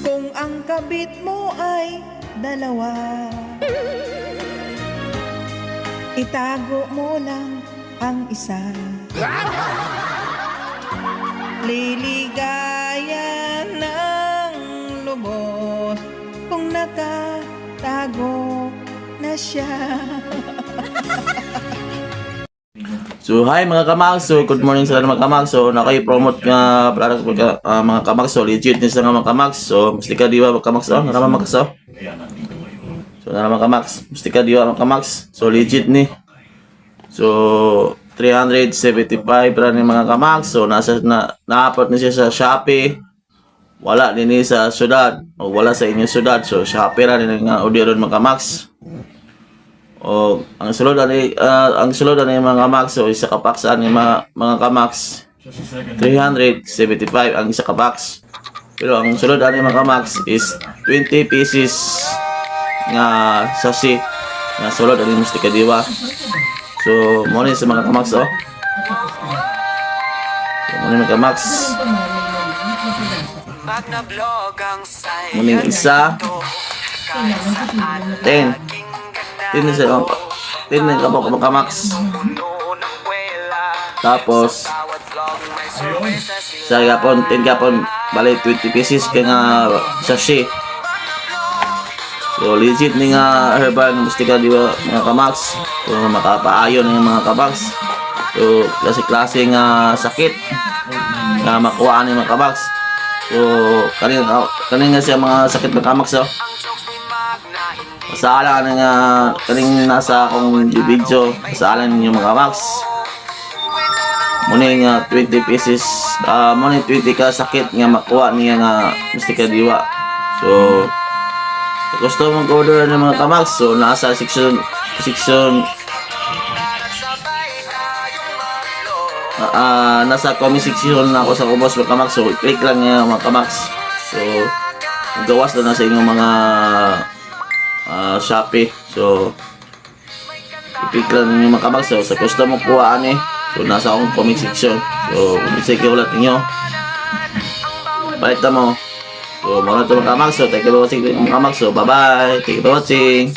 Kung ang kabit mo ay dalawa, itago mo lang ang isa. Liligaya ng lubos kung nakatago na siya. So, hi mga kamagso. Good morning sa mga kamagso. Naka-promote nga product mga kamagso. Legit ni sa mga kamagso. Musti ka diwa mga kamagso. Naraman magkaso. So, naraman kamaks. Musti ka diwa mga kamaks. So, legit ni. So, 375 para ni mga kamaks. So, na-upload ni siya sa Shopee. Wala din ni sa syudad. O wala sa inyong syudad. So, Shopee ra din nga audio ron mga kamaks. O ang sulod ani mga kamaks, so isa ka box ani mga kamaks 375 ang isa ka box. Pero ang sulod ani mga kamaks is 20 pieces nga sachet nga sulod ani Musti ka diwa. So mo ni sa mga kamaks oh. So mo ni mga kamaks. Mo ni isa 10 Tinan ka po kamaks. Tapos sa yapon 10 yapon bali 20 pieces kaya nga sachet. So legit ni nga herbal Musti ka diwa mga kamaks. So makapaayon ng mga kamaks. So klase-klase nga sakit na makuha ni mga kamaks. So kanin nga siya mga sakit ng kamaks oh. Masala na nga kaning nasa akong video, masala ninyo mga kamaks. Muna nga 20 pieces, muna 20 ka sakit nga makuha niya nga Musti ka diwa. So gusto mong order ng mga kamaks, so nasa section nasa comment section na ako sa kubos mga kamaks. So click lang nga mga kamaks. So gawas na sa inyong mga Shopee. So i-click lang ninyo mga kamaks. So sa gusto mo kuhaan so nasa akong comment section. So umisig yung ulat ninyo, balik na mo. So muna ito mga kamaks. So thank you for watching mga kamaks. So bye bye, thank you for watching.